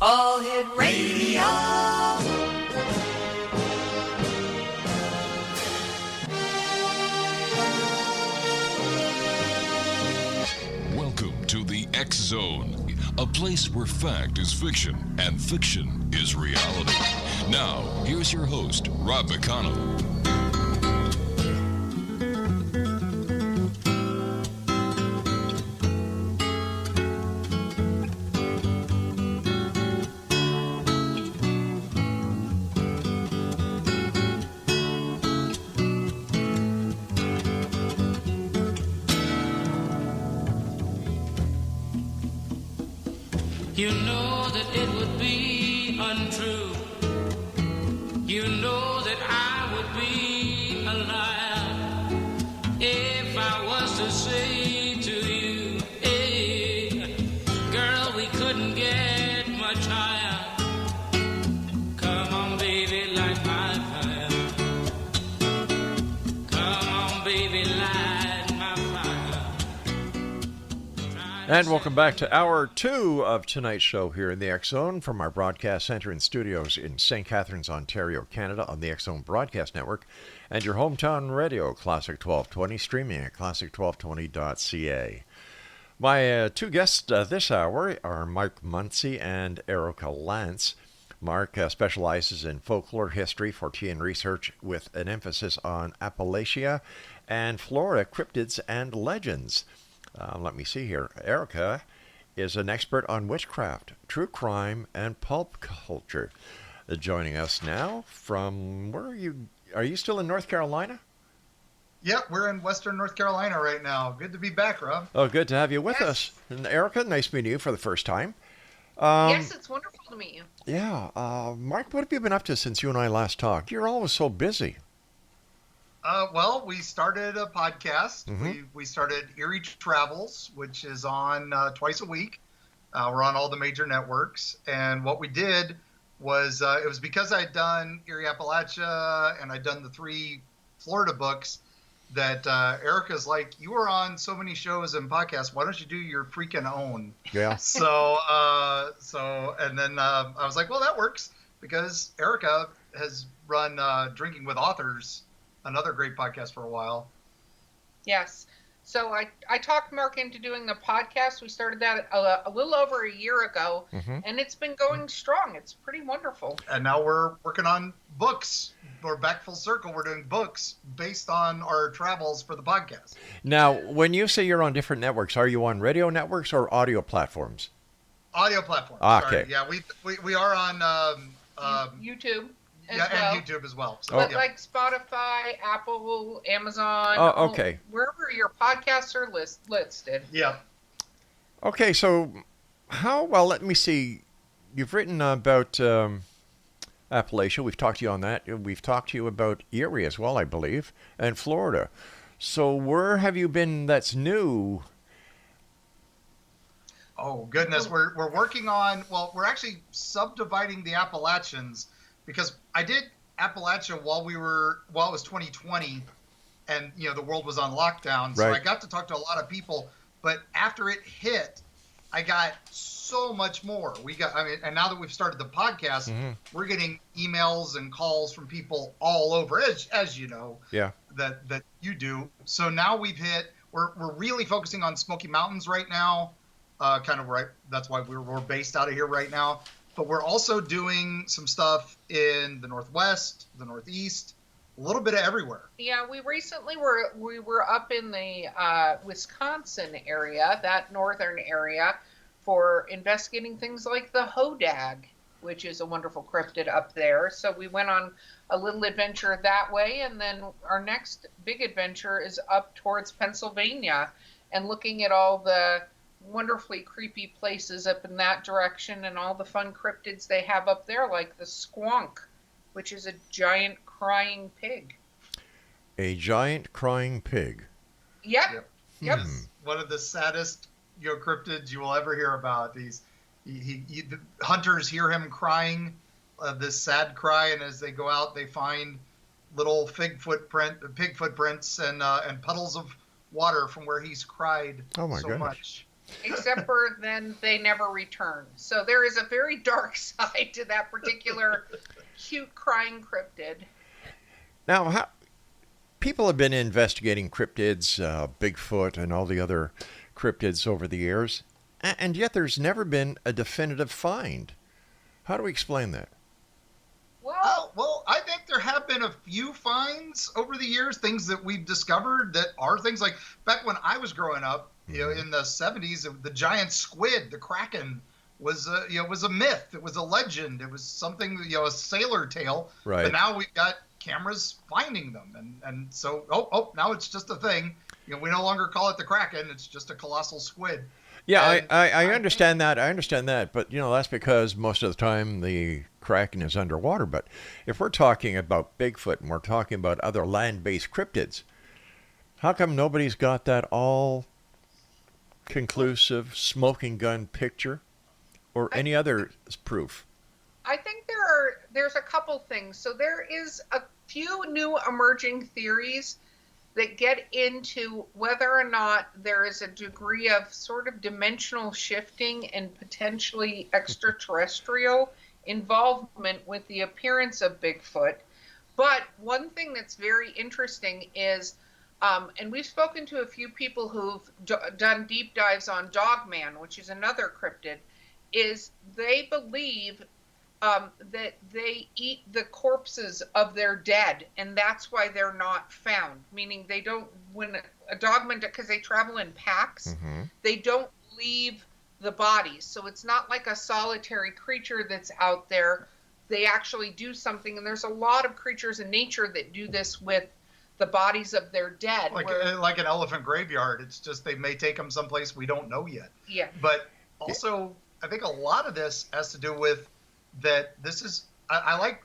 All Hit Radio. Welcome to the X Zone, a place where fact is fiction and fiction is reality. Now, here's your host, Rob McConnell. You know that it would be untrue. You know that I would be a liar if I was to say to you, hey, girl, we couldn't get much higher. Come on, baby, light my fire. Come on, baby, light my fire. And welcome back to Hour 2 of tonight's show here in the X Zone from our broadcast center and studios in St. Catharines, Ontario, Canada on the X Zone Broadcast Network and your hometown radio, Classic 1220, streaming at classic1220.ca. My two guests this hour are Mark MUNCY and ERIKA Lance. Mark specializes in folklore history, Fortean research with an emphasis on Appalachia and Florida cryptids and legends. Let me see here. ERIKA is an expert on witchcraft, true crime, and pulp culture. Joining us now from, where are you? Are you still in North Carolina? Yep, we're in Western North Carolina right now. Good to be back, Rob. Oh, good to have you with us. And ERIKA, nice meeting you for the first time. Yes, it's wonderful to meet you. Yeah. Mark, what have you been up to since you and I last talked? You're always so busy. Well, we started a podcast. Mm-hmm. We started Eerie Travels, which is on twice a week. We're on all the major networks. And what we did was, it was because I'd done Erie Appalachia and I'd done the 3 Florida books that ERIKA's like, you were on so many shows and podcasts. Why don't you do your freaking own? Yeah. So and then I was like, well, that works because ERIKA has run Drinking with Authors, another great podcast, for a while. Yes. So I talked Mark into doing the podcast. We started that a little over a year ago, and it's been going strong. It's pretty wonderful. And now we're working on books. We're back full circle. We're doing books based on our travels for the podcast. Now, when you say you're on different networks, are you on radio networks or audio platforms? Audio platforms. Okay. Sorry. Yeah, we are on YouTube. and YouTube as well. So, But like Spotify, Apple, Amazon. Oh, okay. Wherever your podcasts are listed. Yeah. Okay, so well, let me see. You've written about Appalachia. We've talked to you on that. We've talked to you about Erie as well, I believe, and Florida. So where have you been that's new? Oh, goodness. We're working on, well, we're actually subdividing the Appalachians because I did Appalachia while it was 2020 and, the world was on lockdown. So Right. I got to talk to a lot of people, but after it hit, I got so much more. And now that we've started the podcast, we're getting emails and calls from people all over, as you know, Yeah. that you do. So now we're really focusing on Smoky Mountains right now. Kind of right. That's why we're based out of here right now. But we're also doing some stuff in the Northwest, the Northeast, a little bit of everywhere. Yeah, we recently were up in the Wisconsin area, that northern area, for investigating things like the hodag, which is a wonderful cryptid up there. So we went on a little adventure that way, and then our next big adventure is up towards Pennsylvania and looking at all the wonderfully creepy places up in that direction and all the fun cryptids they have up there, like the squonk, which is a giant crying pig. A giant crying pig. Yep. One of the saddest cryptids you will ever hear about. The hunters hear him crying this sad cry, and as they go out, they find little pig footprints and puddles of water from where he's cried Oh my so goodness. much. except for then they never return. So there is a very dark side to that particular cute crying cryptid. Now, people have been investigating cryptids, Bigfoot, and all the other cryptids over the years, and yet there's never been a definitive find. How do we explain that? Well, I think there have been a few finds over the years, things that we've discovered that are things like back when I was growing up, in the 70s, the giant squid, the Kraken, was a myth. It was a legend. It was something, a sailor tale. Right. But now we've got cameras finding them, and so now it's just a thing. We no longer call it the Kraken. It's just a colossal squid. Yeah, And I understand that. I understand that. But, that's because most of the time the Kraken is underwater. But if we're talking about Bigfoot and we're talking about other land-based cryptids, how come nobody's got that all conclusive smoking gun picture or any other proof? I think there's a couple things. So there is a few new emerging theories that get into whether or not there is a degree of sort of dimensional shifting and potentially extraterrestrial involvement with the appearance of Bigfoot. But one thing that's very interesting is, and we've spoken to a few people who've done deep dives on Dogman, which is another cryptid, is they believe that they eat the corpses of their dead, and that's why they're not found. Meaning they don't, when a dogman, because they travel in packs, they don't leave the bodies. So it's not like a solitary creature that's out there. They actually do something, and there's a lot of creatures in nature that do this with the bodies of their dead. Like an elephant graveyard. It's just they may take them someplace we don't know yet. Yeah. But also, I think a lot of this has to do with that this is,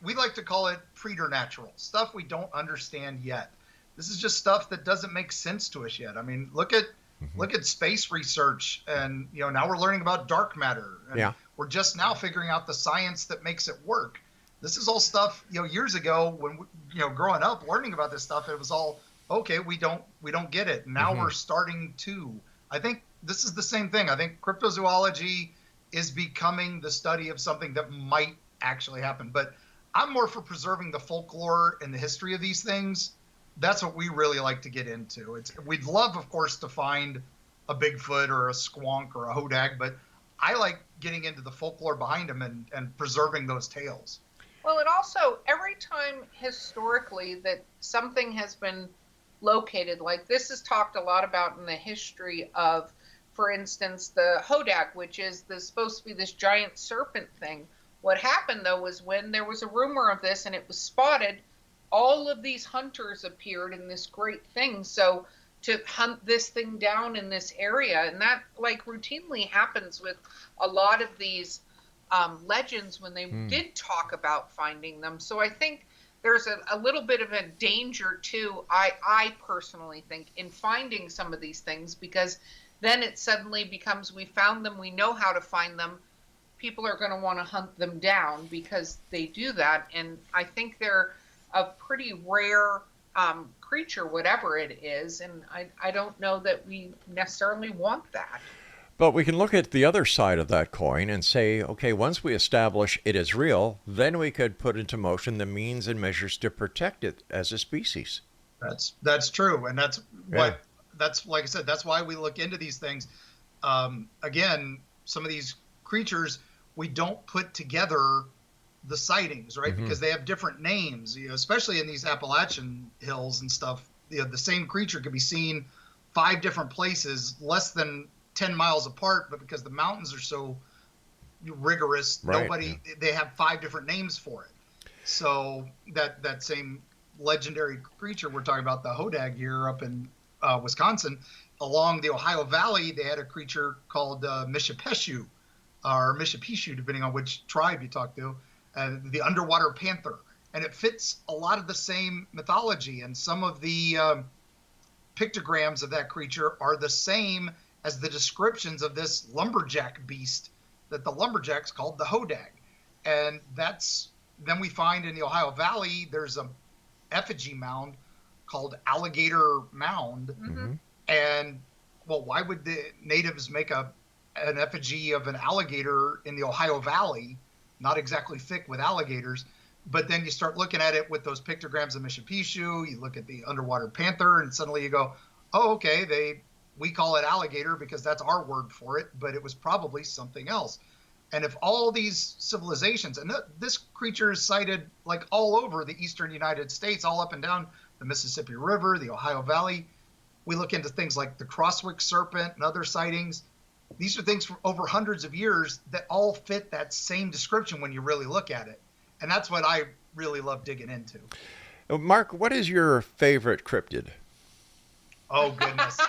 we like to call it preternatural, stuff we don't understand yet. This is just stuff that doesn't make sense to us yet. I mean, look at space research, and now we're learning about dark matter, and we're just now figuring out the science that makes it work. This is all stuff, years ago when growing up learning about this stuff, it was all okay, we don't get it. Now we're starting to. I think this is the same thing. I think cryptozoology is becoming the study of something that might actually happen. But I'm more for preserving the folklore and the history of these things. That's what we really like to get into. We'd love, of course, to find a Bigfoot or a squonk or a hodag, but I like getting into the folklore behind them and preserving those tales. Well, it also, every time historically that something has been located, like this is talked a lot about in the history of, for instance, the hodag, which is supposed to be this giant serpent thing. What happened, though, was when there was a rumor of this and it was spotted, all of these hunters appeared in this great thing. So to hunt this thing down in this area, and that routinely happens with a lot of these legends when they did talk about finding them. So I think there's a little bit of a danger too, I personally think, in finding some of these things, because then it suddenly becomes, we found them, we know how to find them. People are going to want to hunt them down because they do that. And I think they're a pretty rare creature, whatever it is. And I don't know that we necessarily want that. But we can look at the other side of that coin and say, okay, once we establish it is real, then we could put into motion the means and measures to protect it as a species. That's true. And that's like I said, that's why we look into these things. Again, some of these creatures, we don't put together the sightings, right? Because they have different names, especially in these Appalachian hills and stuff. The same creature could be seen 5 different places, less than 10 miles apart, but because the mountains are so rigorous, they have 5 different names for it. So that same legendary creature we're talking about, the hodag here up in Wisconsin, along the Ohio Valley, they had a creature called Mishapeshu, or Mishapishu, depending on which tribe you talk to, the underwater panther. And it fits a lot of the same mythology, and some of the pictograms of that creature are the same as the descriptions of this lumberjack beast that the lumberjacks called the hodag. And then we find in the Ohio Valley, there's a effigy mound called Alligator Mound. And well, why would the natives make an effigy of an alligator in the Ohio Valley? Not exactly thick with alligators. But then you start looking at it with those pictograms of Mishapishu, you look at the underwater panther, and suddenly you go, oh, okay, we call it alligator because that's our word for it, but it was probably something else. And if all these civilizations, and this creature is sighted like all over the eastern United States, all up and down the Mississippi River, the Ohio Valley, we look into things like the Crosswick serpent and other sightings. These are things from over hundreds of years that all fit that same description when you really look at it. And that's what I really love digging into. Mark, what is your favorite cryptid? Oh, goodness.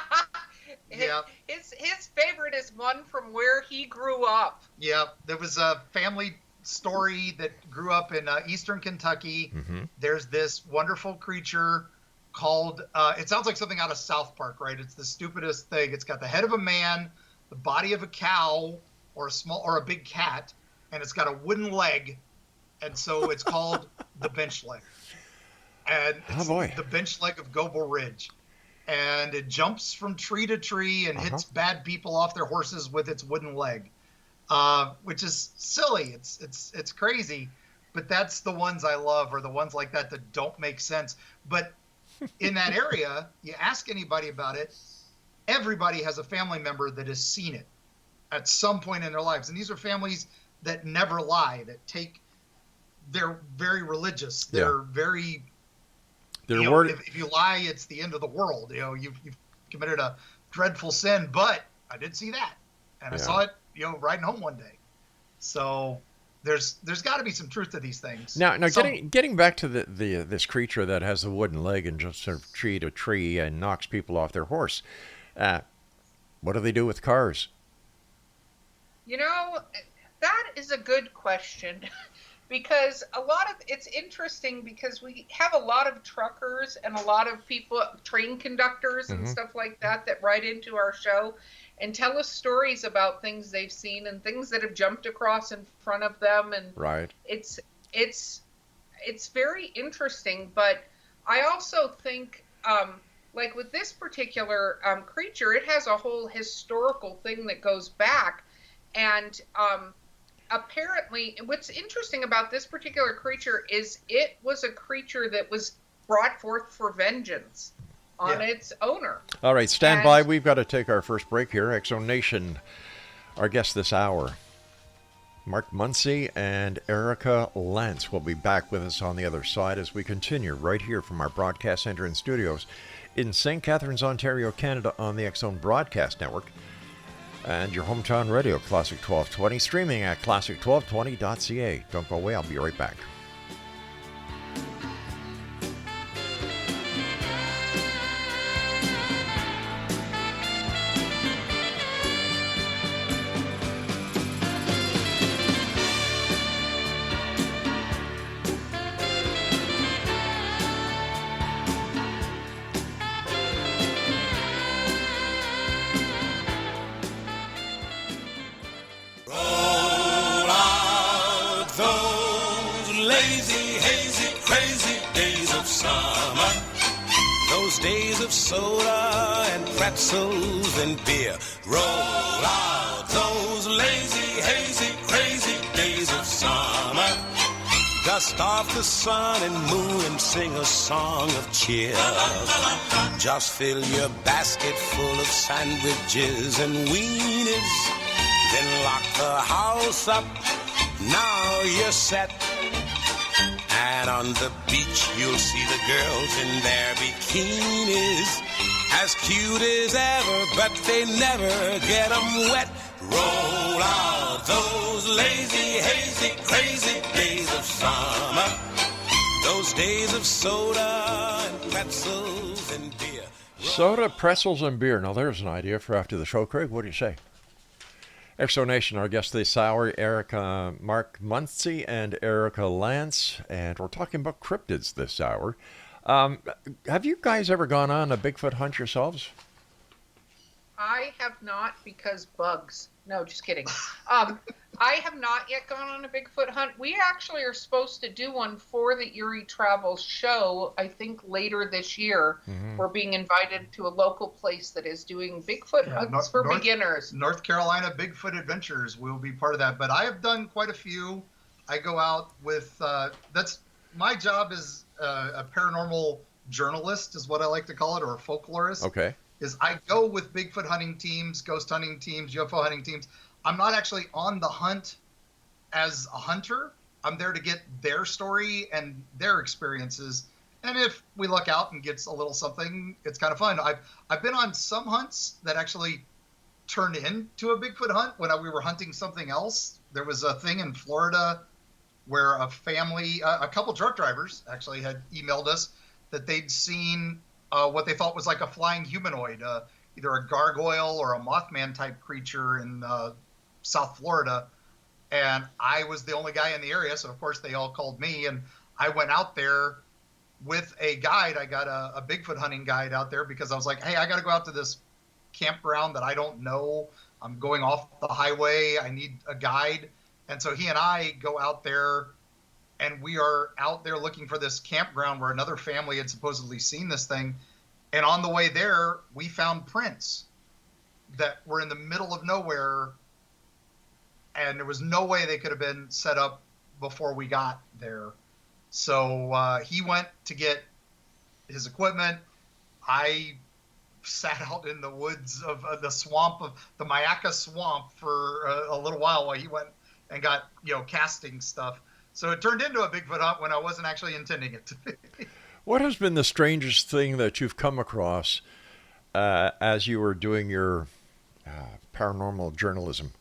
Yeah. His favorite is one from where he grew up. Yeah. There was a family story that grew up in eastern Kentucky. Mm-hmm. There's this wonderful creature called, it sounds like something out of South Park, right? It's the stupidest thing. It's got the head of a man, the body of a cow, or a big cat, and it's got a wooden leg. And so it's called the bench leg. And it's the bench leg of Goble Ridge. And it jumps from tree to tree and hits bad people off their horses with its wooden leg, which is silly. It's crazy. But that's the ones I love, or the ones like that don't make sense. But in that area, you ask anybody about it, everybody has a family member that has seen it at some point in their lives. And these are families that never lie, they're very religious. They're very, if you lie, it's the end of the world. You've committed a dreadful sin, but I did see that. And I saw it, riding home one day. So there's got to be some truth to these things. Now getting back to this creature that has the wooden leg and jumps from tree to tree and knocks people off their horse. What do they do with cars? That is a good question. Because it's interesting because we have a lot of truckers and a lot of people, train conductors and stuff like that write into our show and tell us stories about things they've seen and things that have jumped across in front of them. And it's very interesting. But I also think, like with this particular creature, it has a whole historical thing that goes back. And apparently, what's interesting about this particular creature is it was a creature that was brought forth for vengeance on its owner. All right, stand by. We've got to take our first break here. Exo Nation, our guest this hour, Mark MUNCY and ERIKA Lance will be back with us on the other side as we continue right here from our broadcast center and studios in St. Catharines, Ontario, Canada on the Exxon Broadcast Network. And your hometown radio, Classic 1220, streaming at classic1220.ca. Don't go away, I'll be right back. Soda and pretzels and beer. Roll out those lazy, hazy, crazy days of summer. Dust off the sun and moon and sing a song of cheer. Just fill your basket full of sandwiches and weenies. Then lock the house up. Now you're set. And on the beach you'll see the girls in their bikinis, as cute as ever, but they never get them wet. Roll out those lazy, hazy, crazy days of summer. Those days of soda and pretzels and beer. Soda, pretzels, and beer. Now there's an idea for after the show, Craig. What do you say? Exo Nation, our guest this hour, Mark MUNCY and ERIKA Lance, and we're talking about cryptids this hour. Have you guys ever gone on a Bigfoot hunt yourselves? I have not, because bugs. No, just kidding. I have not yet gone on a Bigfoot hunt. We actually are supposed to do one for the Erie Travel show, I think later this year. We're being invited to a local place that is doing Bigfoot hunts for beginners. North Carolina Bigfoot Adventures will be part of that. But I have done quite a few. I go out with, that's my job is a paranormal journalist is what I like to call it, or a folklorist. Okay. Is I go with Bigfoot hunting teams, ghost hunting teams, UFO hunting teams. I'm not actually on the hunt as a hunter. I'm there to get their story and their experiences. And if we luck out and gets a little something, it's kind of fun. I've been on some hunts that actually turned into a Bigfoot hunt when we were hunting something else. There was a thing in Florida where a family, a couple truck drivers actually had emailed us that they'd seen what they thought was like a flying humanoid, either a gargoyle or a Mothman type creature in South Florida. And I was the only guy in the area, so of course they all called me, and I went out there with a guide. I got a Bigfoot hunting guide out there because I was like, hey, I got to go out to this campground that I don't know. I'm going off the highway. I need a guide. And so he and I go out there, and we are out there looking for this campground where another family had supposedly seen this thing. And on the way there, we found prints that were in the middle of nowhere, and there was no way they could have been set up before we got there. So he went to get his equipment. I sat out in the woods of the swamp of the Mayaca swamp for a little while he went and got, casting stuff. So it turned into a Bigfoot hunt when I wasn't actually intending it to be. What has been the strangest thing that you've come across as you were doing your paranormal journalism?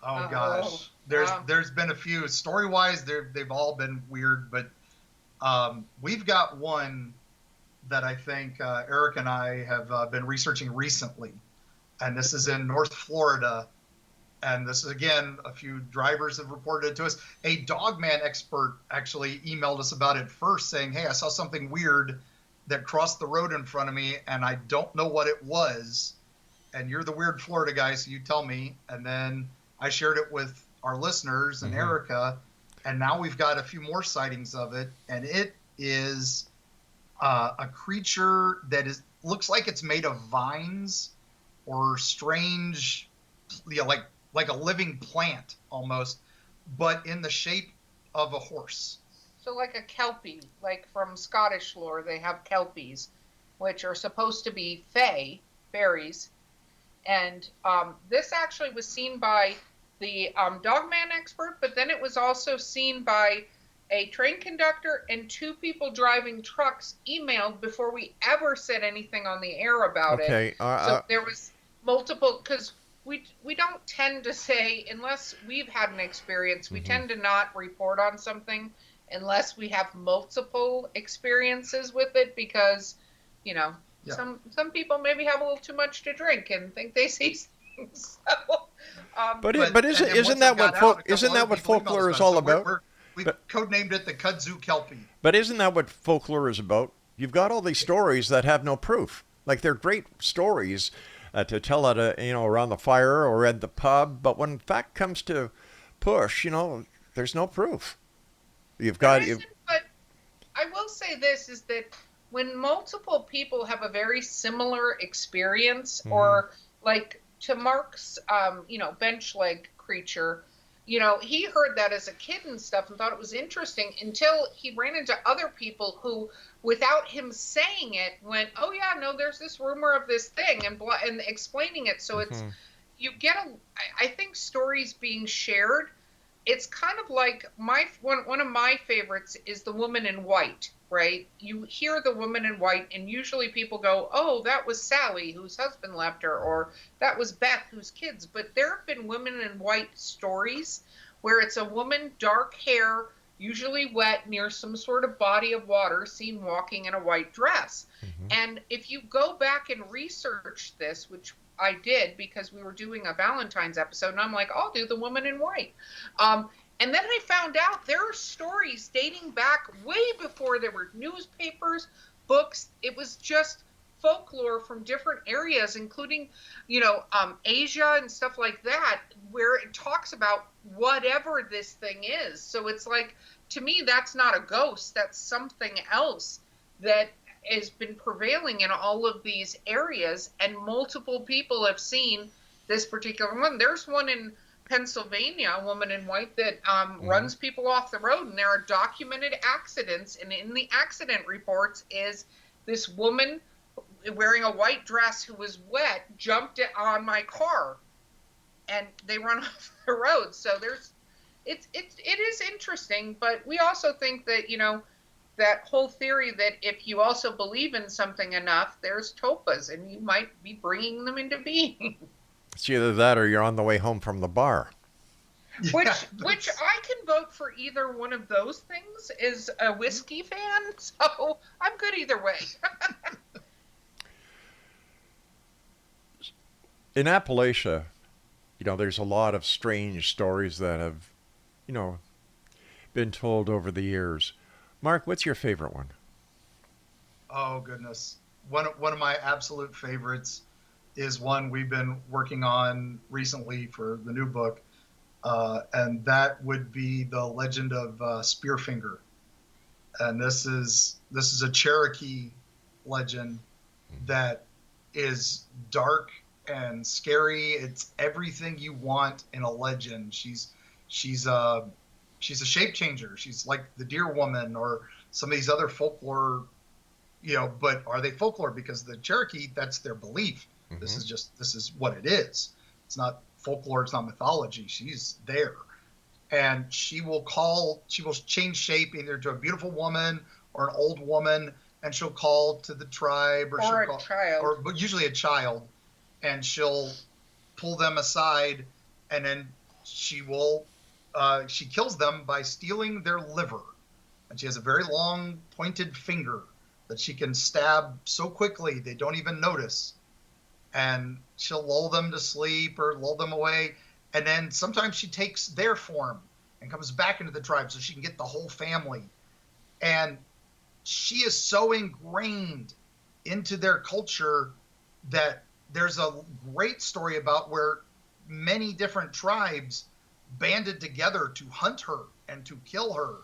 Oh gosh, there's been a few. Story-wise, they've all been weird, but we've got one that I think Eric and I have been researching recently, and this is in North Florida. And this is, again, a few drivers have reported it to us. A dogman expert actually emailed us about it first, saying, hey, I saw something weird that crossed the road in front of me, and I don't know what it was. And you're the weird Florida guy, so you tell me. And then I shared it with our listeners and ERIKA, and now we've got a few more sightings of it. And it is a creature that looks like it's made of vines or strange, like a living plant almost, but in the shape of a horse. So like a kelpie, like from Scottish lore, they have kelpies, which are supposed to be fairies. And this actually was seen by the dogman expert, but then it was also seen by a train conductor and two people driving trucks emailed before we ever said anything on the air about it. So there was multiple, because we don't tend to say, unless we've had an experience, we tend to not report on something unless we have multiple experiences with it, because, some people maybe have a little too much to drink and think they see things. So, but isn't that what folklore is all about? We've codenamed it the kudzu kelpie. But isn't that what folklore is about? You've got all these stories that have no proof. Like, they're great stories to tell at around the fire or at the pub, but when fact comes to push, there's no proof. But I will say this is that when multiple people have a very similar experience, or like to Mark's, bench leg creature, he heard that as a kid and stuff and thought it was interesting until he ran into other people who, without him saying it, went, oh yeah, no, there's this rumor of this thing, and explaining it. So it's, you get I think stories being shared, it's kind of like one of my favorites is The Woman in White, right? You hear The Woman in White, and usually people go, oh, that was Sally, whose husband left her, or that was Beth, whose kids. But there have been Women in White stories where it's a woman, dark hair, usually wet, near some sort of body of water, seen walking in a white dress. And if you go back and research this, which I did because we were doing a Valentine's episode, and I'm like, I'll do The Woman in White. And then I found out there are stories dating back way before there were newspapers, books. It was just folklore from different areas, including, Asia and stuff like that, where where it talks about whatever this thing is. So it's like, to me, that's not a ghost. That's something else that has been prevailing in all of these areas, and multiple people have seen this particular one. There's one in Pennsylvania, a woman in white that runs people off the road, and there are documented accidents, and in the accident reports is this woman wearing a white dress who was wet jumped on my car, and they run off the road. So it is interesting, but we also think that, you know, that whole theory that if you also believe in something enough, there's topas, and you might be bringing them into being. It's either that or you're on the way home from the bar. Which I can vote for either one of those things as a whiskey fan, so I'm good either way. In Appalachia, you know, there's a lot of strange stories that have, you know, been told over the years. Mark, what's your favorite one? Oh, goodness. One of my absolute favorites is one we've been working on recently for the new book, and that would be the legend of Spearfinger. And this is a Cherokee legend that is dark and scary. It's everything you want in a legend. She's a shape changer. She's like the Deer Woman or some of these other folklore, you know, but are they folklore? Because the Cherokee, that's their belief. Mm-hmm. This is what it is. It's not folklore. It's not mythology. She's there. And she will change shape either to a beautiful woman or an old woman, and she'll call to the tribe or a child. But usually a child, and she'll pull them aside, and then she kills them by stealing their liver. And she has a very long pointed finger that she can stab so quickly they don't even notice. And she'll lull them to sleep or lull them away. And then sometimes she takes their form and comes back into the tribe so she can get the whole family. And she is so ingrained into their culture that there's a great story about where many different tribes banded together to hunt her and to kill her.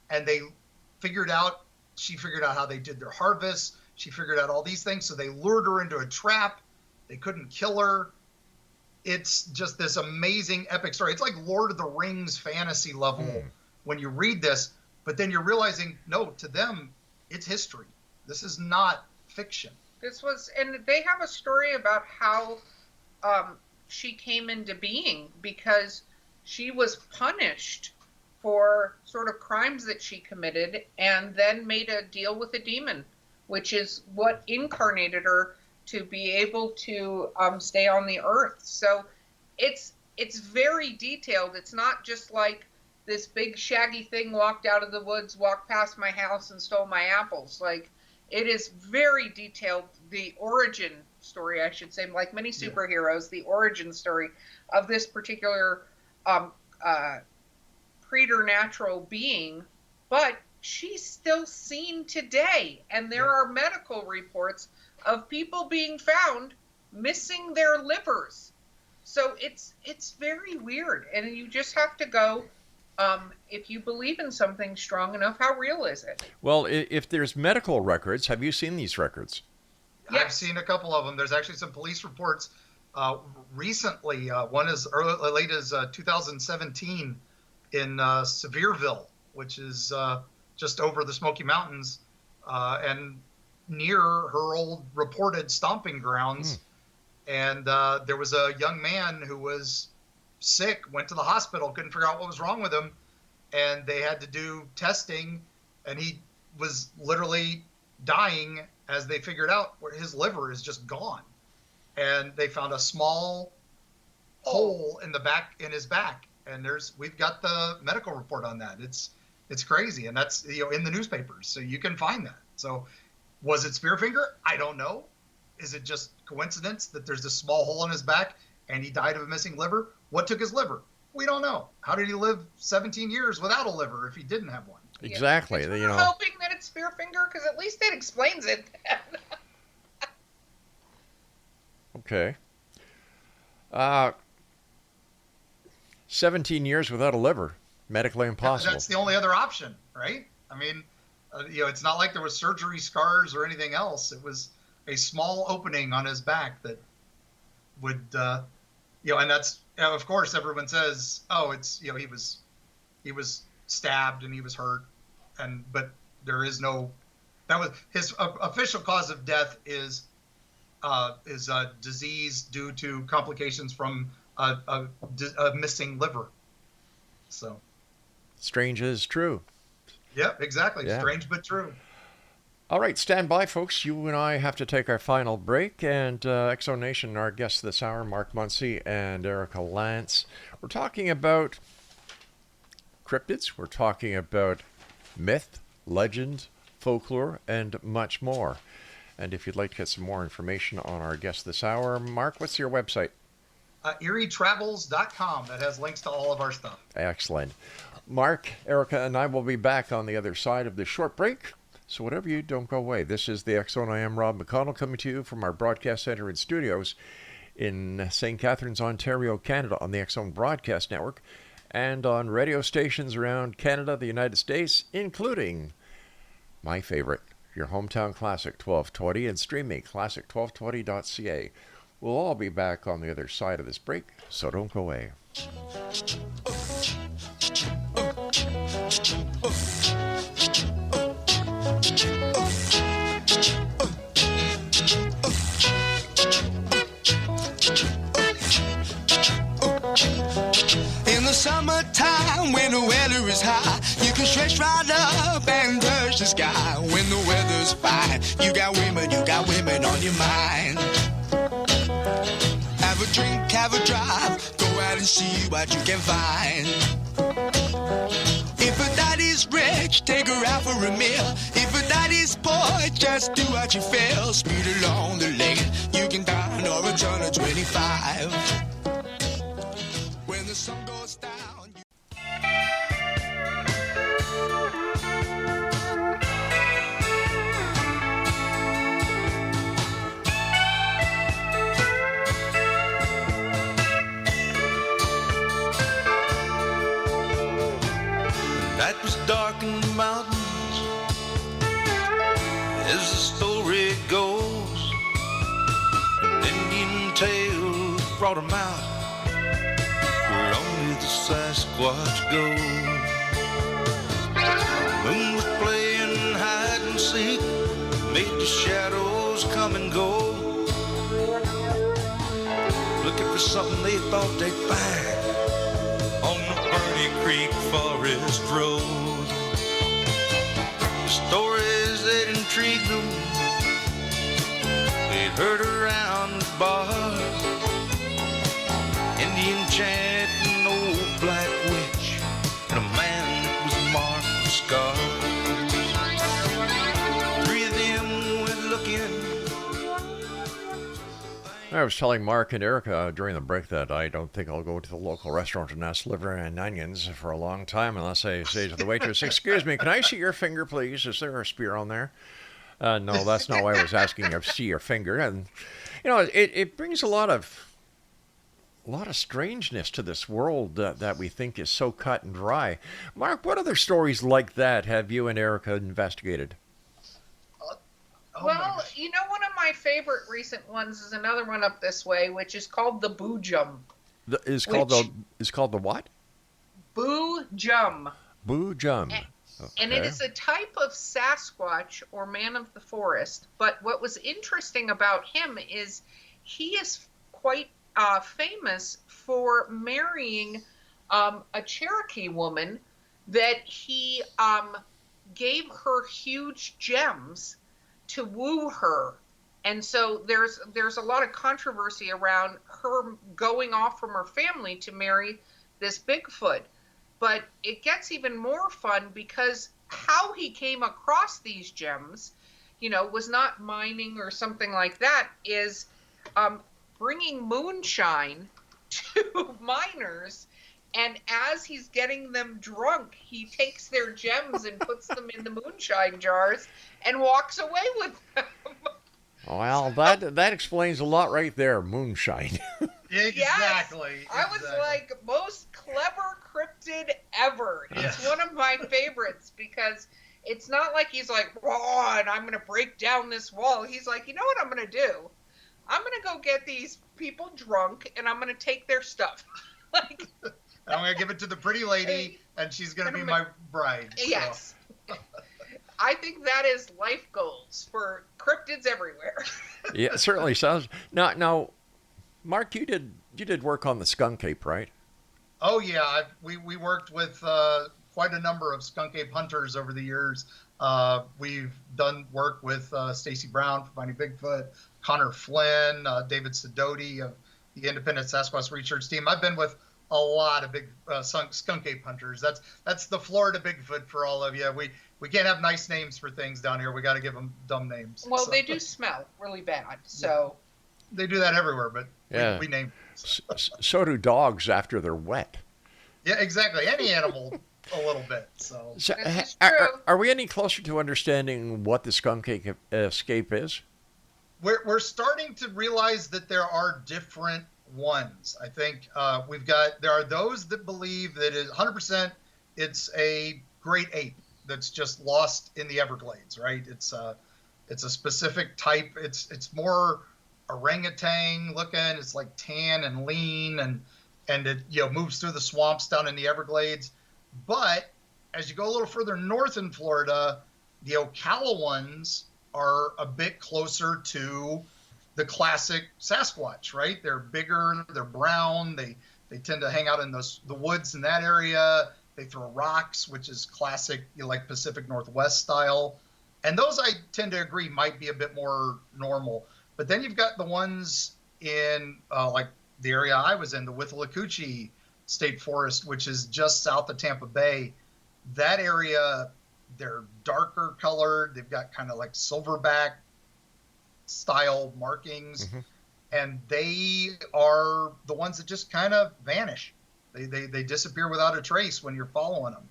And she figured out how they did their harvests. She figured out all these things. So they lured her into a trap. They couldn't kill her. It's just this amazing epic story. It's like Lord of the Rings fantasy level when you read this, but then you're realizing, no, to them, it's history. This is not fiction. And they have a story about how she came into being, because she was punished for sort of crimes that she committed and then made a deal with a demon, which is what incarnated her to be able to stay on the earth. So it's very detailed. It's not just like this big shaggy thing walked out of the woods, walked past my house and stole my apples. Like, it is very detailed. The origin story, I should say, like many superheroes, the origin story of this particular preternatural being, but she's still seen today. And there are medical reports of people being found missing their livers. So it's very weird. And you just have to go, if you believe in something strong enough, how real is it? Well, if there's medical records, have you seen these records? Yes. I've seen a couple of them. There's actually some police reports recently. One is late as 2017 in Sevierville, which is just over the Smoky Mountains, and near her old reported stomping grounds. And there was a young man who was sick, went to the hospital, couldn't figure out what was wrong with him, and they had to do testing, and he was literally dying as they figured out where his liver is just gone. And they found a small hole in his back, and we've got the medical report on that. It's crazy, and that's in the newspapers, so you can find that. So was it Spearfinger? I don't know. Is it just coincidence that there's this small hole in his back and he died of a missing liver? What took his liver? We don't know. How did he live 17 years without a liver if he didn't have one? Exactly. We're hoping that it's Spearfinger, because at least it explains it. Okay. 17 years without a liver. Medically impossible. That's the only other option, right? I mean, it's not like there was surgery scars or anything else. It was a small opening on his back that would, and that's, of course, everyone says, oh, it's, he was stabbed and he was hurt, but there is no, that was his official cause of death is disease due to complications from a missing liver. So. Strange is true. Yep, exactly. Yeah. Strange but true. All right, stand by, folks. You and I have to take our final break. And Exo Nation, our guests this hour, Mark MUNCY and ERIKA Lance. We're talking about cryptids. We're talking about myth, legend, folklore, and much more. And if you'd like to get some more information on our guests this hour, Mark, what's your website? ErieTravels.com. That has links to all of our stuff. Excellent. Mark, ERIKA, and I will be back on the other side of this short break. So whatever you, don't go away. This is the X Zone. I am Rob McConnell, coming to you from our broadcast center and studios in St. Catharines, Ontario, Canada, on the X Zone Broadcast Network, and on radio stations around Canada, the United States, including my favorite, your hometown classic 1220, and streaming classic1220.ca. We'll all be back on the other side of this break, so don't go away. In the summertime, when the weather is high, you can stretch right up and touch the sky. When the weather's fine, you got women on your mind. Have a drink, have a drive, go out and see what you can find. If a daddy's rich, take her out for a meal. If a daddy's poor, just do what you feel. Speed along the lane, you can dine or a ton of 25. When the sun goes down, night was dark in the mountains, as the story goes. An Indian tale brought him out where only the Sasquatch goes. The moon was playing hide and seek, made the shadows come and go, looking for something they thought they'd find on the Bernie Creek Forest Road. The stories that intrigued them, they'd heard around the bar. Indian chant, an old black witch, and a man that was marked with scars. Three of them went looking. I was telling Mark and ERIKA during the break that I don't think I'll go to the local restaurant and ask liver and onions for a long time unless I say to the waitress, "Excuse me, can I see your finger, please? Is there a spear on there?" No, that's not why I was asking you to see your finger. And, it brings a lot of strangeness to this world that we think is so cut and dry. Mark, what other stories like that have you and ERIKA investigated? Well, one of my favorite recent ones is another one up this way, which is called the Boojum. Is called the what? Boojum. Boojum. And it is a type of Sasquatch or man of the forest. But what was interesting about him is he is quite famous for marrying a Cherokee woman that he gave her huge gems to woo her. And so there's a lot of controversy around her going off from her family to marry this Bigfoot. But it gets even more fun because how he came across these gems, was not mining or something like that, is bringing moonshine to miners. And as he's getting them drunk, he takes their gems and puts them in the moonshine jars and walks away with them. Well, that explains a lot right there, moonshine. Exactly. Yes. I was like, most clever cryptid ever. It's one of my favorites because it's not like he's like, "Whoa, and I'm going to break down this wall." He's like, you know what I'm going to do? I'm going to go get these people drunk, and I'm going to take their stuff. Like, I'm going to give it to the pretty lady, and she's going to be my bride. So. Yes. I think that is life goals for cryptids everywhere. Yeah, it certainly sounds. Now, Mark, you did work on the skunk ape, right? Oh yeah, we worked with quite a number of skunk ape hunters over the years. We've done work with Stacy Brown from Finding Bigfoot, Connor Flynn, David Sidoti of the Independent Sasquatch Research Team. I've been with a lot of big skunk ape hunters. That's the Florida Bigfoot for all of you. We can't have nice names for things down here. We got to give them dumb names. Well, they do smell really bad, so. They do that everywhere, but yeah. we name. So do dogs after they're wet. Yeah, exactly. Any animal, a little bit. So this is true. Are we any closer to understanding what the skunk escape is? We're starting to realize that there are different ones. I think there are those that believe that 100% it's a great ape that's just lost in the Everglades, right? It's a specific type. It's more orangutan looking. It's like tan and lean, and it moves through the swamps down in the Everglades. But as you go a little further north in Florida, the Ocala ones are a bit closer to the classic Sasquatch, right? They're bigger, they're brown, they tend to hang out in the woods in that area. They throw rocks, which is classic, like Pacific Northwest style. And those, I tend to agree, might be a bit more normal. But then you've got the ones in like the area I was in, the Withlacoochee State Forest, which is just south of Tampa Bay. That area, they're darker colored. They've got kind of like silverback style markings. Mm-hmm. And they are the ones that just kind of vanish. They disappear without a trace when you're following them.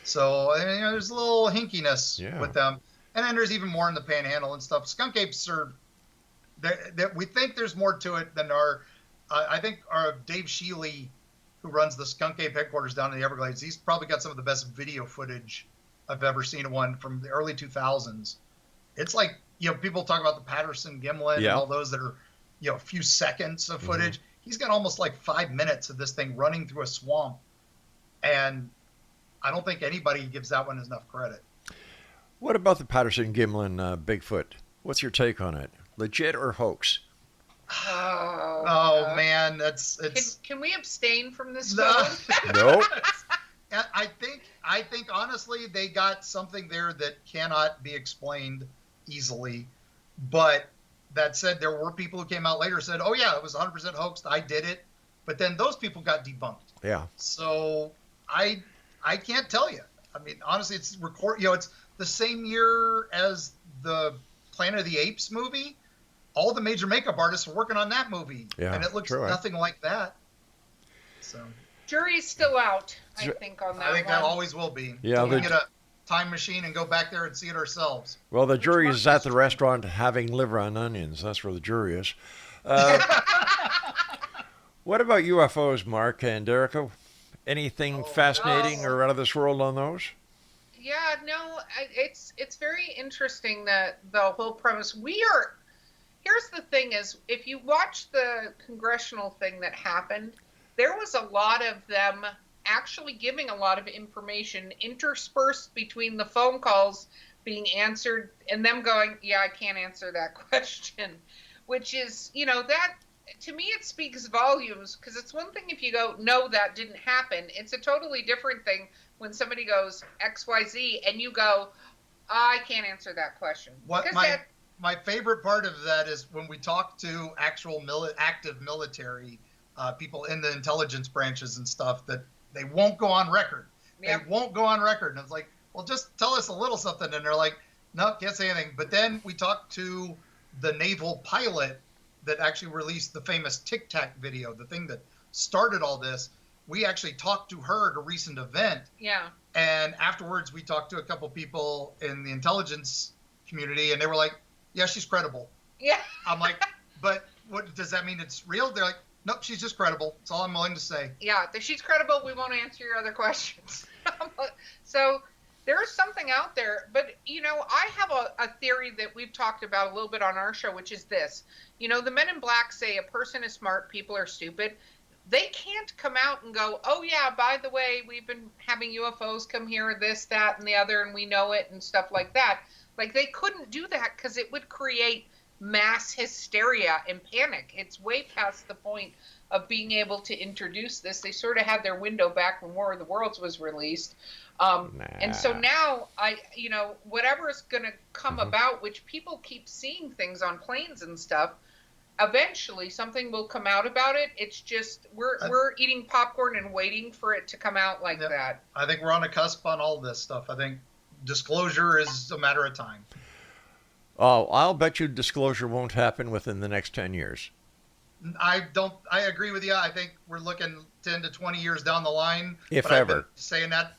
So there's a little hinkiness with them. And then there's even more in the Panhandle and stuff. Skunk apes are, we think there's more to it than I think our Dave Shealy, who runs the skunk ape headquarters down in the Everglades, he's probably got some of the best video footage I've ever seen of one from the early 2000s. It's like, people talk about the Patterson Gimlin and all those that are, a few seconds of footage. Mm-hmm. He's got almost like 5 minutes of this thing running through a swamp. And I don't think anybody gives that one enough credit. What about the Patterson Gimlin Bigfoot? What's your take on it? Legit or hoax? Oh man, it's. Can we abstain from this? Nope. I think honestly they got something there that cannot be explained easily. But that said, there were people who came out later and said, "Oh yeah, it was 100% hoaxed. I did it." But then those people got debunked. Yeah. So I can't tell you. I mean, honestly, it's it's the same year as the Planet of the Apes movie. All the major makeup artists are working on that movie, and it looks nothing like that. So jury's still out, I think, on that. I think that always will be. Yeah, we get a time machine and go back there and see it ourselves. Well, the jury is at the restaurant having liver and onions. That's where the jury is. What about UFOs, Mark and ERIKA? Anything fascinating or out of this world on those? Yeah, no, it's very interesting that the whole premise. Here's the thing is, if you watch the congressional thing that happened, there was a lot of them actually giving a lot of information interspersed between the phone calls being answered and them going, yeah, I can't answer that question, which is, that, to me, it speaks volumes, because it's one thing if you go, no, that didn't happen. It's a totally different thing when somebody goes XYZ and you go, I can't answer that question. My favorite part of that is when we talk to actual active military people in the intelligence branches and stuff, that they won't go on record. Yep. They won't go on record. And it's like, well, just tell us a little something. And they're like, no, can't say anything. But then we talked to the naval pilot that actually released the famous Tic Tac video, the thing that started all this. We actually talked to her at a recent event. Yeah. And afterwards, we talked to a couple people in the intelligence community, and they were like, yeah, she's credible. Yeah. I'm like, but what does that mean? It's real? They're like, Nope, she's just credible. That's all I'm willing to say. Yeah, if she's credible, we won't answer your other questions. So there is something out there, but I have a theory that we've talked about a little bit on our show, which is this. The men in black say a person is smart, people are stupid. They can't come out and go, oh yeah, by the way, we've been having UFOs come here, this, that, and the other, and we know it and stuff like that. Like, they couldn't do that because it would create mass hysteria and panic. It's way past the point of being able to introduce this. They sort of had their window back when War of the Worlds was released. And so now whatever is going to come about, which people keep seeing things on planes and stuff, eventually something will come out about it. It's just we're eating popcorn and waiting for it to come out like that. I think we're on a cusp on all this stuff. I think disclosure is a matter of time. Oh, I'll bet you disclosure won't happen within the next 10 years. I agree with you. I think we're looking 10 to 20 years down the line. If but ever. I've been saying that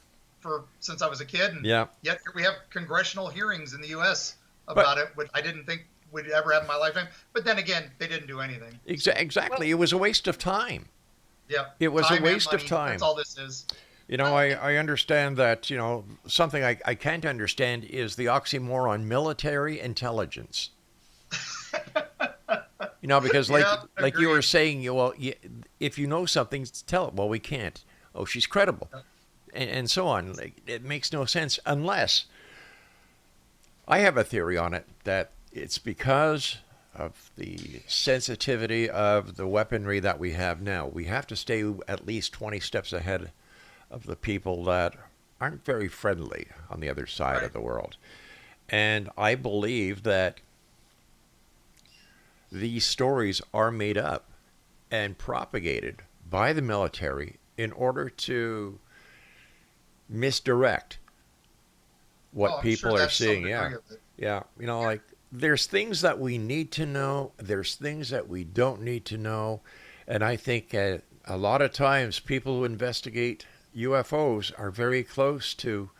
since I was a kid. And yeah. Yet we have congressional hearings in the U.S. about it, which I didn't think we'd ever have in my lifetime. But then again, they didn't do anything. Exactly. Well, it was a waste of time. Yeah. It was a waste of time. That's all this is. I understand that, something I can't understand is the oxymoron military intelligence. Because like you were saying, if you know something, tell it. Well, we can't. Oh, she's credible. And so on. It makes no sense unless I have a theory on it that it's because of the sensitivity of the weaponry that we have now. We have to stay at least 20 steps ahead of the people that aren't very friendly on the other side of the world. And I believe that these stories are made up and propagated by the military in order to misdirect what people are seeing. Yeah. Like there's things that we need to know. There's things that we don't need to know. And I think a lot of times people who investigate UFOs are very close to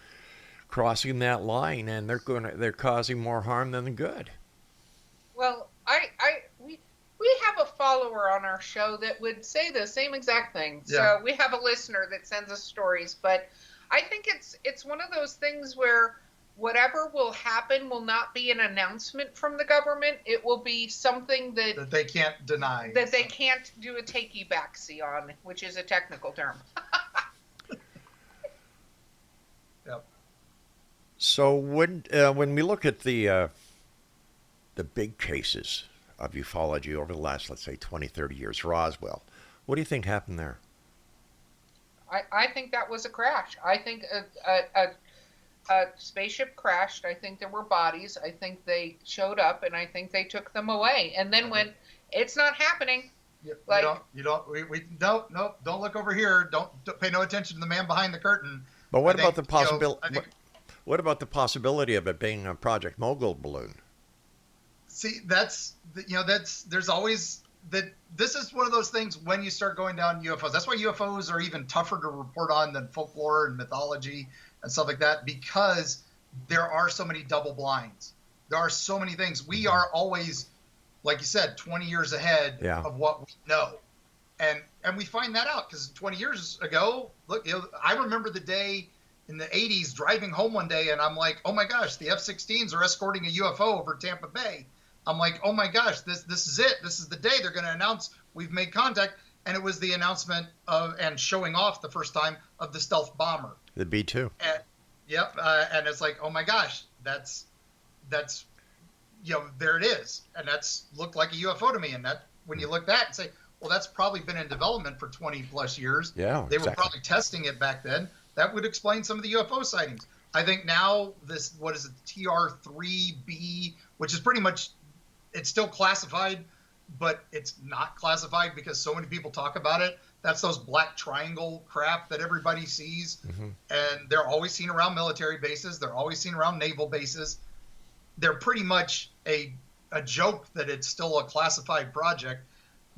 crossing that line, and they're causing more harm than good. Well, we have a follower on our show that would say the same exact thing. So we have a listener that sends us stories, but I think it's one of those things where whatever will happen will not be an announcement from the government. It will be something that they can't deny. That they can't do a takey-backsy on, which is a technical term. Yep. So when we look at the big cases of ufology over the last, let's say, 20, 30 years, Roswell, what do you think happened there? I think that was a crash. I think a spaceship crashed. I think there were bodies. I think they showed up, and I think they took them away. And then when it's not happening, don't look over here. Don't pay no attention to the man behind the curtain. But what about the possibility? What about the possibility of it being a Project Mogul balloon? See, there's always that. This is one of those things when you start going down UFOs. That's why UFOs are even tougher to report on than folklore and mythology and stuff like that, because there are so many double blinds. There are so many things. We are always, like you said, 20 years ahead of what we know. And we find that out because 20 years ago, look, I remember the day in the 80s driving home one day, and I'm like, oh my gosh, the F-16s are escorting a UFO over Tampa Bay. I'm like, oh my gosh, this is it. This is the day they're going to announce we've made contact. And it was the announcement of and showing off the first time of the stealth bomber. The B-2. And it's like, oh my gosh, that's there it is. And that's looked like a UFO to me. And that when you look at that and say, well, that's probably been in development for 20 plus years. Yeah, they were probably testing it back then. That would explain some of the UFO sightings. I think now TR-3B, which is pretty much, it's still classified, but it's not classified because so many people talk about it. That's those black triangle crap that everybody sees. Mm-hmm. And they're always seen around military bases. They're always seen around naval bases. They're pretty much a joke that it's still a classified project.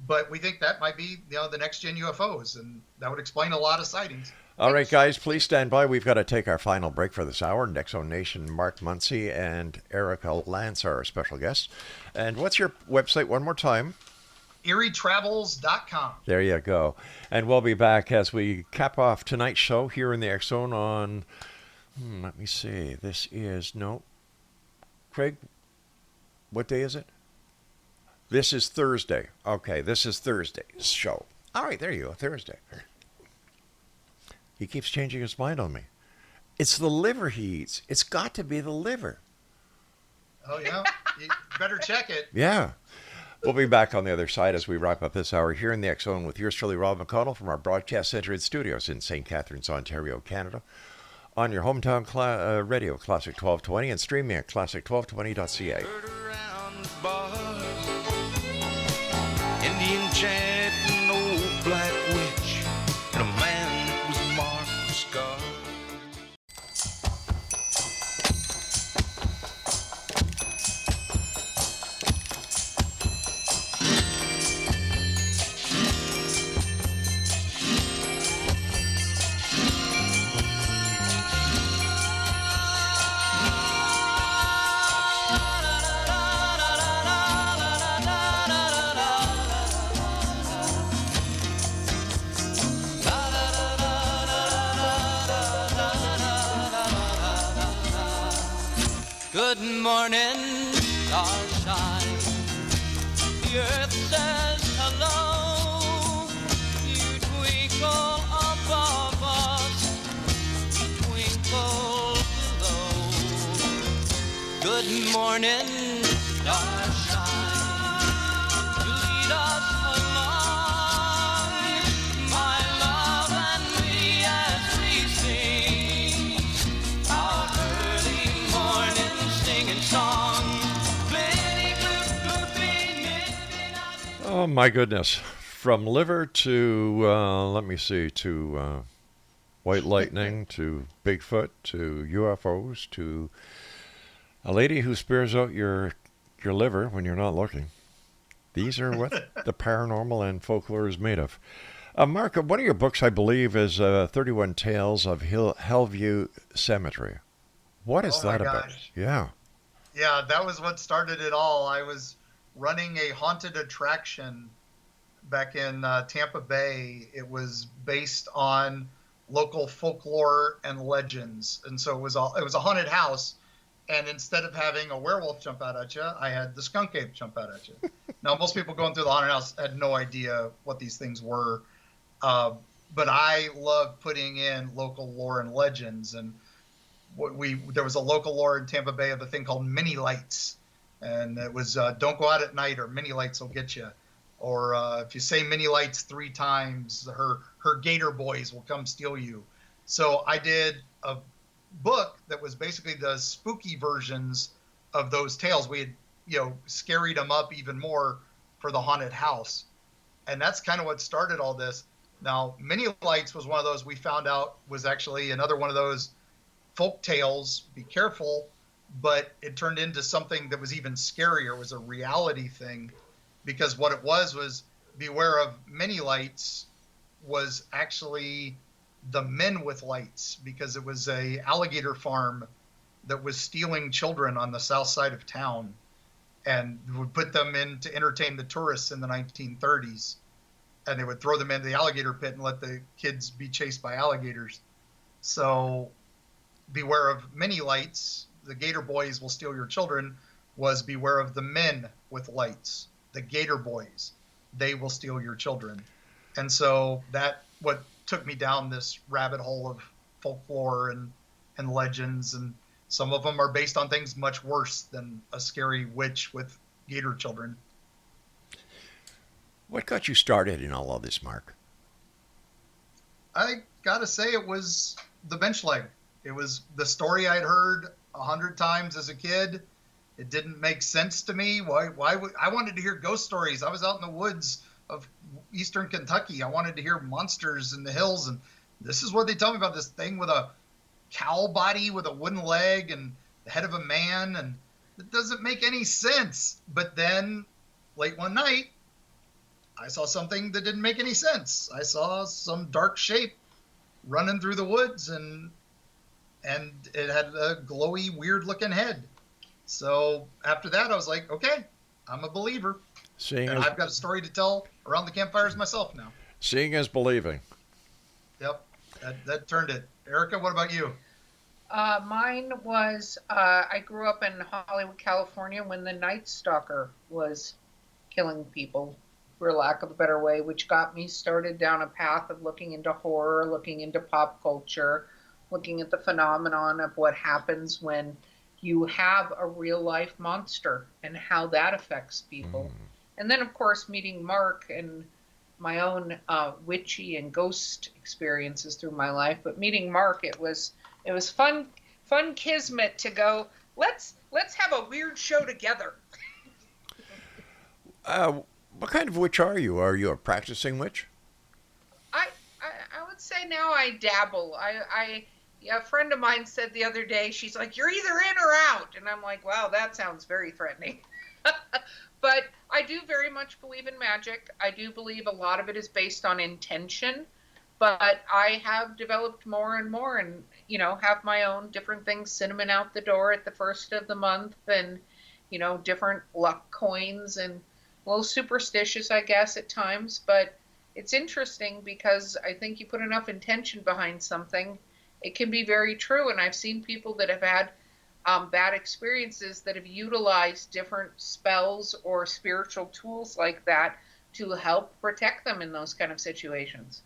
But we think that might be, the next gen UFOs, and that would explain a lot of sightings. All right, guys, please stand by. We've got to take our final break for this hour. X-Zone Nation, Mark MUNCY and ERIKA Lance are our special guests. And what's your website one more time? ErieTravels.com. There you go. And we'll be back as we cap off tonight's show here in the X Zone on, let me see, Craig, what day is it? This is Thursday. Okay, this is Thursday's show. All right, there you go, Thursday. He keeps changing his mind on me. It's the liver he eats. It's got to be the liver. Oh, yeah? You better check it. Yeah. We'll be back on the other side as we wrap up this hour here in the X Zone with yours truly, Rob McConnell, from our broadcast center and studios in St. Catharines, Ontario, Canada, on your hometown radio, Classic 1220, and streaming at classic1220.ca. Indian chanting, old black witch, and a man that was marked with scars. Good morning, starshine. The earth says hello. You twinkle above us, twinkle below. Good morning, starshine. You lead us along, my love and me, as we sing our early morning singing song. Oh, my goodness. From liver to, to white lightning, to Bigfoot, to UFOs, to a lady who spears out your liver when you're not looking. These are what the paranormal and folklore is made of. Mark, one of your books, I believe, is 31 Tales of Hellview Cemetery. What is that about? Gosh. Yeah. Yeah, that was what started it all. I was running a haunted attraction back in Tampa Bay. It was based on local folklore and legends, and so it was a haunted house. And instead of having a werewolf jump out at you, I had the skunk ape jump out at you. Now, most people going through the haunted house had no idea what these things were, but I love putting in local lore and legends. And there was a local lore in Tampa Bay of a thing called mini lights, and it was don't go out at night or mini lights will get you, or if you say mini lights 3 times, her gator boys will come steal you. So I did a book that was basically the spooky versions of those tales. We had scaried them up even more for the haunted house, and that's kind of what started all this. Now, mini lights was one of those we found out was actually another one of those folk tales, be careful, but it turned into something that was even scarier. It was a reality thing, because what it was beware of mini lights was actually the men with lights, because it was a alligator farm that was stealing children on the south side of town and would put them in to entertain the tourists in the 1930s. And they would throw them into the alligator pit and let the kids be chased by alligators. So beware of mini lights. The gator boys will steal your children was beware of the men with lights, the gator boys. They will steal your children. And so that what took me down this rabbit hole of folklore and legends, and some of them are based on things much worse than a scary witch with gator children. What got you started in all of this, Mark? I gotta say it was the bench leg. It was the story I'd heard 100 times as a kid. It didn't make sense to me. Why would I wanted to hear ghost stories? I was out in the woods of eastern Kentucky. I wanted to hear monsters in the hills, and this is what they tell me about this thing with a cow body with a wooden leg and the head of a man, and it doesn't make any sense. But then late one night, I saw something that didn't make any sense. I saw some dark shape running through the woods, and it had a glowy, weird looking head. So after that, I was like, okay, I'm a believer. Seeing And is, I've got a story to tell around the campfires myself now. seeing is believing. Yep, that turned it. ERIKA, what about you? Mine was, I grew up in Hollywood, California when the Night Stalker was killing people, for lack of a better way, which got me started down a path of looking into horror, looking into pop culture, looking at the phenomenon of what happens when you have a real life monster and how that affects people. And then, of course, meeting Mark and my own witchy and ghost experiences through my life. But meeting Mark, it was fun kismet to go, let's have a weird show together. What kind of witch are you? Are you a practicing witch? I would say now I dabble. A friend of mine said the other day, she's like, you're either in or out. And I'm like, wow, that sounds very threatening. But I do very much believe in magic. I do believe a lot of it is based on intention. But I have developed more and more and, have my own different things, cinnamon out the door at the first of the month and, different luck coins and a little superstitious, I guess, at times. But it's interesting because I think you put enough intention behind something, it can be very true. And I've seen people that have had bad experiences that have utilized different spells or spiritual tools like that to help protect them in those kind of situations.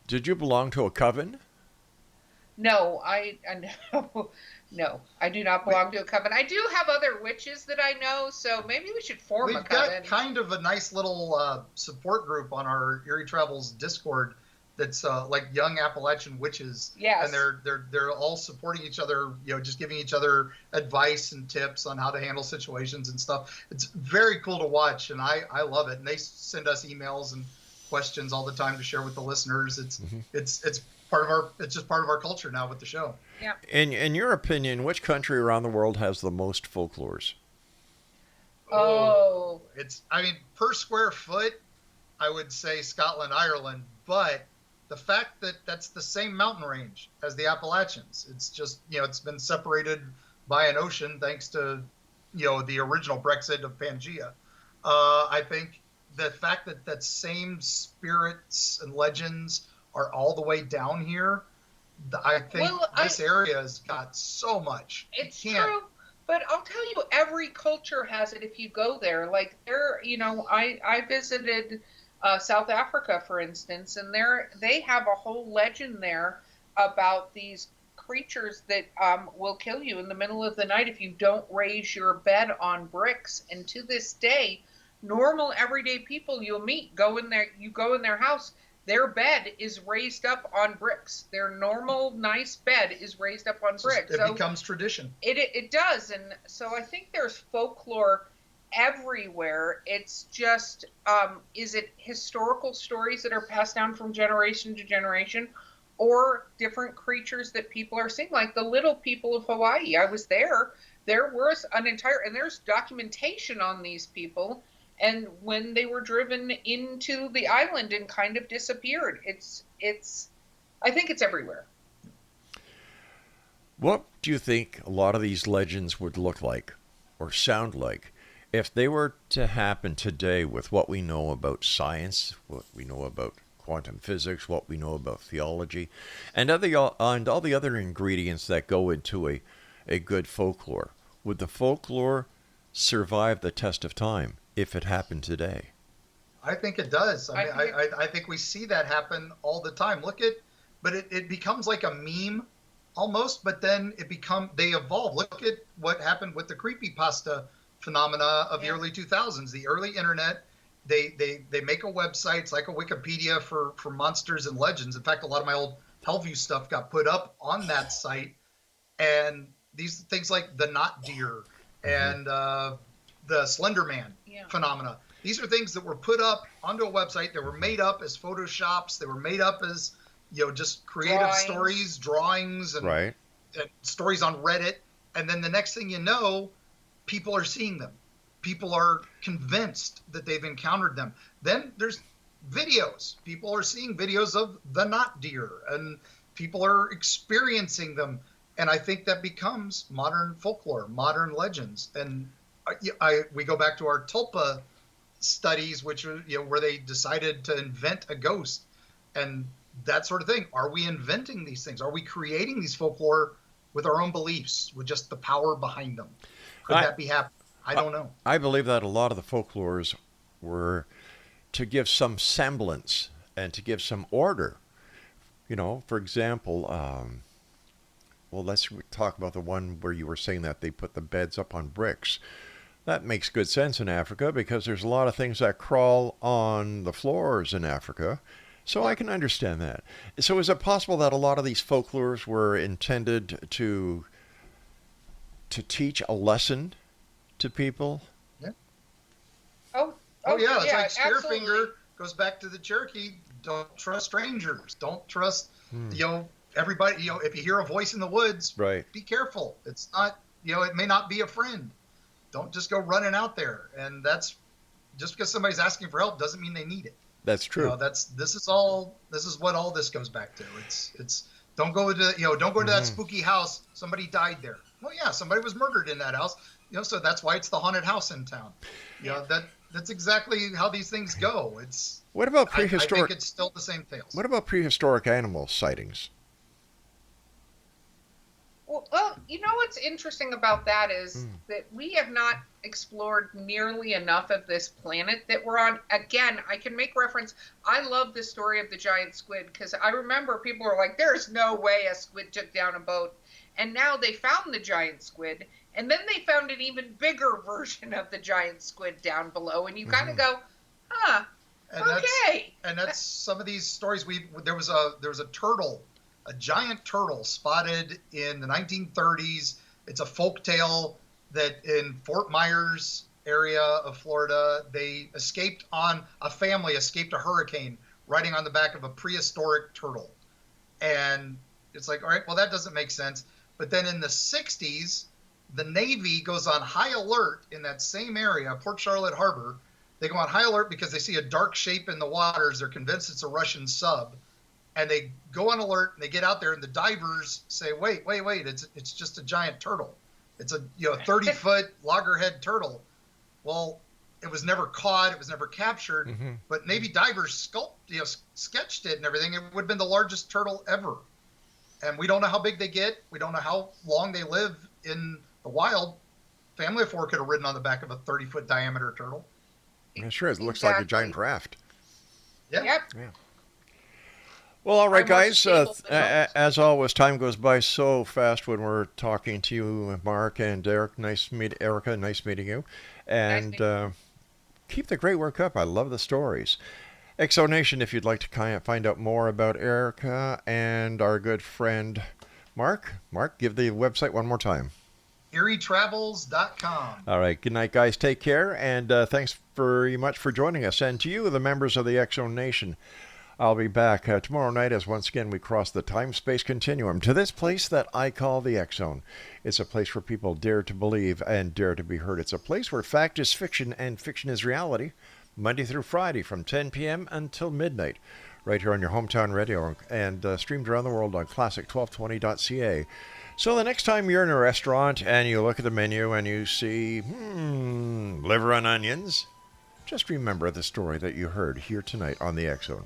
Did you belong to a coven? No, no, I do not belong to a coven. I do have other witches that I know, so maybe we should form a coven. We've got kind of a nice little support group on our Erie Travels Discord that's like young Appalachian witches. Yes. And they're all supporting each other, just giving each other advice and tips on how to handle situations and stuff. It's very cool to watch, and I love it. And they send us emails and questions all the time to share with the listeners. It's just part of our culture now with the show. Yeah. In your opinion, which country around the world has the most folklores? Oh. Per square foot, I would say Scotland, Ireland, but the fact that that's the same mountain range as the Appalachians, it's just, it's been separated by an ocean thanks to, the original Brexit of Pangea. I think the fact that same spirits and legends are all the way down here, I think this area has got so much. It's true, but I'll tell you, every culture has it if you go there. Like I visited South Africa, for instance, and they have a whole legend there about these creatures that will kill you in the middle of the night if you don't raise your bed on bricks. And to this day, normal everyday people you'll meet go in their house, their bed is raised up on bricks. Their normal nice bed is raised up on bricks. It becomes tradition. It does. And so I think there's folklore everywhere. It's just, is it historical stories that are passed down from generation to generation, or different creatures that people are seeing, like the little people of Hawaii? I was there. There was and there's documentation on these people, and when they were driven into the island and kind of disappeared. I think it's everywhere. What do you think a lot of these legends would look like or sound like if they were to happen today with what we know about science, what we know about quantum physics, what we know about theology, and all the other ingredients that go into a good folklore? Would the folklore survive the test of time if it happened today? I think it does. I think we see that happen all the time. But it becomes like a meme almost, but then they evolve. Look at what happened with the creepypasta phenomena of the early 2000s, the early internet. They make a website. It's like a Wikipedia for monsters and legends. In fact, a lot of my old Hellview stuff got put up on that site. And these things like the Not Deer and the Slender Man phenomena. These are things that were put up onto a website. They were made up as Photoshops. They were made up as, just creative stories, drawings, and stories on Reddit. And then the next thing you know, people are seeing them. People are convinced that they've encountered them. Then there's videos. People are seeing videos of the Not Deer, and people are experiencing them. And I think that becomes modern folklore, modern legends. And we go back to our tulpa studies, which are, where they decided to invent a ghost and that sort of thing. Are we inventing these things? Are we creating these folklore with our own beliefs, with just the power behind them? Could that be happening? I don't know. I believe that a lot of the folklores were to give some semblance and to give some order. For example, well, let's talk about the one where you were saying that they put the beds up on bricks. That makes good sense in Africa because there's a lot of things that crawl on the floors in Africa. So I can understand that. So is it possible that a lot of these folklores were intended to teach a lesson to people? Yeah. Oh yeah. It's like absolutely. Spearfinger goes back to the Cherokee. Don't trust strangers. Don't trust, everybody. If you hear a voice in the woods, right, be careful. It's not, it may not be a friend. Don't just go running out there. And that's just because somebody's asking for help doesn't mean they need it. That's true. This is what all this goes back to. It's don't go to that spooky house. Somebody died there. Well, yeah, somebody was murdered in that house. So that's why it's the haunted house in town. That's exactly how these things go. What about prehistoric? I think it's still the same tales. What about prehistoric animal sightings? Well, what's interesting about that is that we have not explored nearly enough of this planet that we're on. Again, I can make reference. I love the story of the giant squid because I remember people were like, there's no way a squid took down a boat. And now they found the giant squid, and then they found an even bigger version of the giant squid down below. And you kind of go, okay. That's some of these stories. There was a turtle. A giant turtle spotted in the 1930s. It's a folk tale that in Fort Myers area of Florida, a family escaped a hurricane riding on the back of a prehistoric turtle. And it's like, all right, well, that doesn't make sense. But then in the 60s, the Navy goes on high alert in that same area, Port Charlotte Harbor. They go on high alert because they see a dark shape in the waters. They're convinced it's a Russian sub. And they go on alert and they get out there and the divers say, wait, it's just a giant turtle. It's a 30-foot loggerhead turtle. Well, it was never caught, it was never captured, but Navy divers sketched it and everything. It would have been the largest turtle ever. And we don't know how big they get. We don't know how long they live in the wild. Family of four could have ridden on the back of a 30-foot diameter turtle. Yeah, sure. It looks like a giant raft. Yeah. Yep. Yeah. Well, all right, guys. As always, time goes by so fast when we're talking to you, Mark and Eric. ERIKA. Nice meeting you. And keep the great work up. I love the stories. XO Nation, if you'd like to find out more about ERIKA and our good friend Mark, give the website one more time. ERITravels.com. All right. Good night, guys. Take care. And thanks very much for joining us. And to you, the members of the XO Nation, I'll be back tomorrow night as once again we cross the time-space continuum to this place that I call the X-Zone. It's a place where people dare to believe and dare to be heard. It's a place where fact is fiction and fiction is reality, Monday through Friday from 10 p.m. until midnight, right here on your hometown radio and streamed around the world on classic1220.ca. So the next time you're in a restaurant and you look at the menu and you see, liver and onions, just remember the story that you heard here tonight on the X-Zone.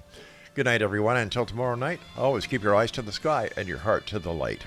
Good night, everyone. Until tomorrow night, always keep your eyes to the sky and your heart to the light.